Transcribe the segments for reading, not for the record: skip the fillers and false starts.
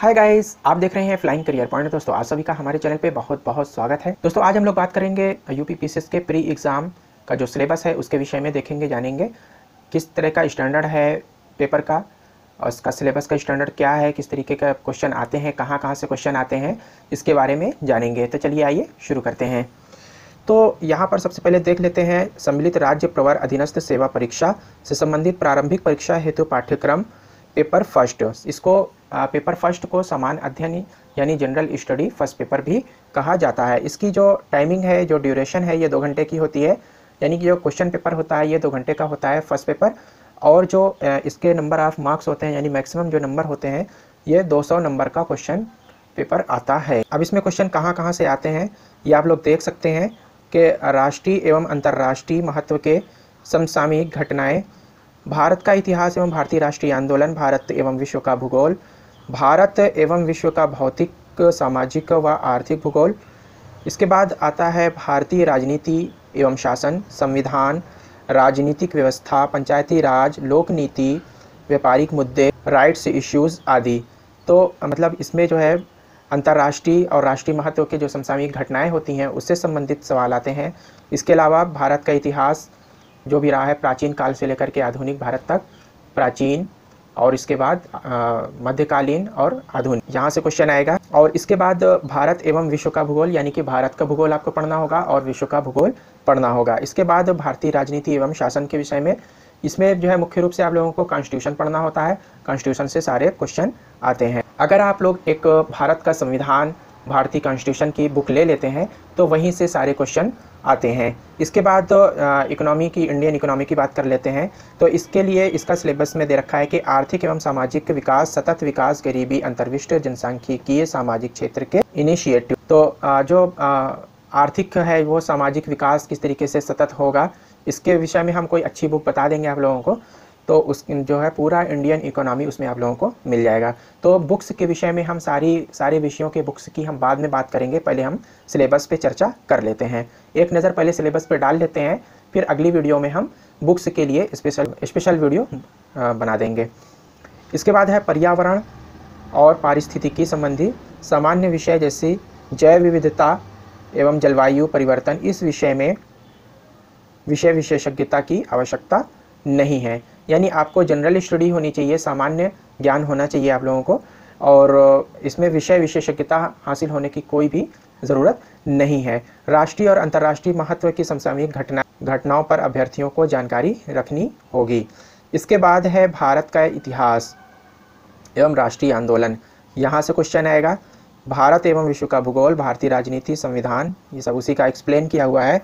Hi guys, आप देख रहे हैं फ्लाइंग करियर पॉइंट। दोस्तों आप सभी का हमारे चैनल पे बहुत बहुत स्वागत है। दोस्तों आज हम लोग बात करेंगे यूपी पीसीएस के प्री एग्ज़ाम का जो सिलेबस है उसके विषय में देखेंगे, जानेंगे किस तरह का स्टैंडर्ड है पेपर का और उसका सिलेबस का स्टैंडर्ड क्या है, किस तरीके का क्वेश्चन आते हैं, कहाँ कहाँ से क्वेश्चन आते हैं, इसके बारे में जानेंगे। तो चलिए आइए शुरू करते हैं। तो यहाँ पर सबसे पहले देख लेते हैं सम्मिलित राज्य प्रवर अधीनस्थ सेवा परीक्षा से संबंधित प्रारंभिक परीक्षा हेतु पाठ्यक्रम पेपर फर्स्ट। इसको पेपर फर्स्ट को समान अध्ययन यानी जनरल स्टडी फर्स्ट पेपर भी कहा जाता है। इसकी जो टाइमिंग है, जो ड्यूरेशन है, ये 2 घंटे की होती है। यानी कि जो क्वेश्चन पेपर होता है ये 2 घंटे का होता है फर्स्ट पेपर, और जो इसके नंबर ऑफ मार्क्स होते हैं यानी मैक्सिमम जो नंबर होते हैं ये 200 नंबर का क्वेश्चन पेपर आता है। अब इसमें क्वेश्चन कहाँ कहाँ से आते हैं ये आप लोग देख सकते हैं कि राष्ट्रीय एवं अंतर्राष्ट्रीय महत्व के समसामयिक घटनाएं, भारत का इतिहास एवं भारतीय राष्ट्रीय आंदोलन, भारत एवं विश्व का भूगोल, भारत एवं विश्व का भौतिक, सामाजिक व आर्थिक भूगोल। इसके बाद आता है भारतीय राजनीति एवं शासन, संविधान, राजनीतिक व्यवस्था, पंचायती राज, लोक नीति, व्यापारिक मुद्दे, राइट्स इश्यूज़ आदि। तो मतलब इसमें जो है अंतर्राष्ट्रीय और राष्ट्रीय महत्व के जो समसामयिक घटनाएं होती हैं उससे संबंधित सवाल आते हैं। इसके अलावा भारत का इतिहास जो भी रहा है प्राचीन काल से लेकर के आधुनिक भारत तक, प्राचीन और इसके बाद मध्यकालीन और आधुनिक, यहाँ से क्वेश्चन आएगा। और इसके बाद भारत एवं विश्व का भूगोल, यानी कि भारत का भूगोल आपको पढ़ना होगा और विश्व का भूगोल पढ़ना होगा। इसके बाद भारतीय राजनीति एवं शासन के विषय में, इसमें जो है मुख्य रूप से आप लोगों को कॉन्स्टिट्यूशन पढ़ना होता है। कॉन्स्टिट्यूशन से सारे क्वेश्चन आते हैं। अगर आप लोग एक भारत का संविधान, भारतीय कॉन्स्टिट्यूशन की बुक ले लेते हैं तो वहीं से सारे क्वेश्चन आते हैं। इसके बाद इकोनॉमी की, इंडियन इकोनॉमी की बात कर लेते हैं। तो इसके लिए इसका सिलेबस में दे रखा है कि आर्थिक एवं सामाजिक विकास, सतत विकास, गरीबी, अंतर्विष्ट, जनसांख्यिकीय, सामाजिक क्षेत्र के इनिशिएटिव। तो जो आर्थिक है वो सामाजिक विकास किस तरीके से सतत होगा, इसके विषय में हम कोई अच्छी बुक बता देंगे आप लोगों को। तो उस जो है पूरा इंडियन इकोनॉमी उसमें आप लोगों को मिल जाएगा। तो बुक्स के विषय में हम सारे विषयों के बुक्स की हम बाद में बात करेंगे, पहले हम सिलेबस पे चर्चा कर लेते हैं। एक नज़र पहले सिलेबस पे डाल लेते हैं, फिर अगली वीडियो में हम बुक्स के लिए स्पेशल वीडियो बना देंगे। इसके बाद है पर्यावरण और पारिस्थितिकी संबंधी सामान्य विषय जैसे जैव विविधता एवं जलवायु परिवर्तन। इस विषय में विषय विशेषज्ञता की आवश्यकता नहीं है, यानी आपको जनरल स्टडी होनी चाहिए, सामान्य ज्ञान होना चाहिए आप लोगों को, और इसमें विषय विशेषज्ञता हासिल होने की कोई भी ज़रूरत नहीं है। राष्ट्रीय और अंतर्राष्ट्रीय महत्व की समसामयिक घटनाओं पर अभ्यर्थियों को जानकारी रखनी होगी। इसके बाद है भारत का इतिहास एवं राष्ट्रीय आंदोलन, यहाँ से क्वेश्चन आएगा। भारत एवं विश्व का भूगोल, भारतीय राजनीति, संविधान, ये सब उसी का एक्सप्लेन किया हुआ है।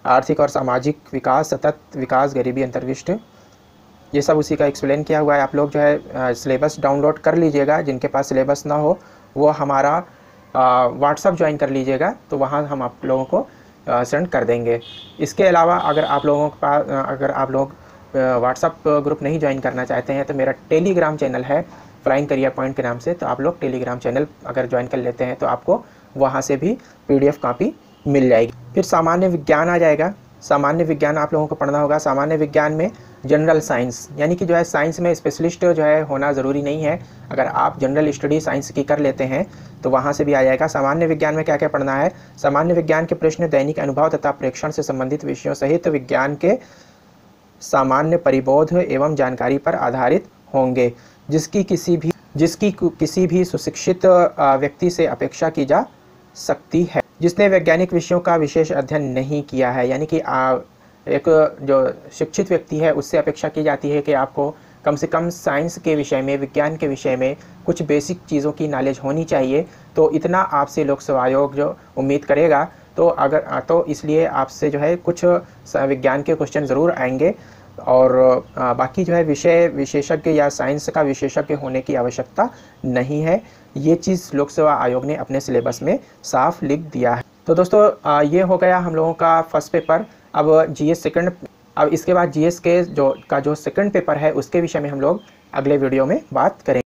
आर्थिक और सामाजिक विकास, सतत विकास, गरीबी, अंतर्विष्ट, ये सब उसी का एक्सप्लेन किया हुआ है। आप लोग जो है सिलेबस डाउनलोड कर लीजिएगा। जिनके पास सिलेबस ना हो वो हमारा व्हाट्सअप ज्वाइन कर लीजिएगा, तो वहाँ हम आप लोगों को सेंड कर देंगे। इसके अलावा अगर आप लोगों के पास अगर आप लोग व्हाट्सअप ग्रुप नहीं ज्वाइन करना चाहते हैं तो मेरा टेलीग्राम चैनल है फ्लाइंग करियर पॉइंट के नाम से, तो आप लोग टेलीग्राम चैनल अगर ज्वाइन कर लेते हैं तो आपको वहाँ से भी PDF कॉपी मिल जाएगी। फिर सामान्य विज्ञान आ जाएगा। सामान्य विज्ञान आप लोगों को पढ़ना होगा। सामान्य विज्ञान में जनरल साइंस, यानी कि जो है साइंस में स्पेशलिस्ट जो है होना ज़रूरी नहीं है। अगर आप जनरल स्टडी साइंस की कर लेते हैं तो वहाँ से भी आ जाएगा। सामान्य विज्ञान में क्या क्या पढ़ना है? सामान्य विज्ञान के प्रश्न दैनिक अनुभव तथा प्रेक्षण से संबंधित विषयों सहित विज्ञान के सामान्य परिबोध एवं जानकारी पर आधारित होंगे, जिसकी किसी भी सुशिक्षित व्यक्ति से अपेक्षा की जा सकती है जिसने वैज्ञानिक विषयों का विशेष अध्ययन नहीं किया है। यानी कि एक जो शिक्षित व्यक्ति है उससे अपेक्षा की जाती है कि आपको कम से कम साइंस के विषय में, विज्ञान के विषय में कुछ बेसिक चीज़ों की नॉलेज होनी चाहिए। तो इतना आपसे लोक सेवा आयोग जो उम्मीद करेगा, तो इसलिए आपसे जो है कुछ विज्ञान के क्वेश्चन ज़रूर आएंगे, और बाकी जो है विषय विशेषज्ञ या साइंस का विशेषज्ञ होने की आवश्यकता नहीं है। ये चीज़ लोक सेवा आयोग ने अपने सिलेबस में साफ लिख दिया है। तो दोस्तों ये हो गया हम लोगों का फर्स्ट पेपर। अब GS सेकंड, अब इसके बाद GS के जो सेकंड पेपर है उसके विषय में हम लोग अगले वीडियो में बात करेंगे।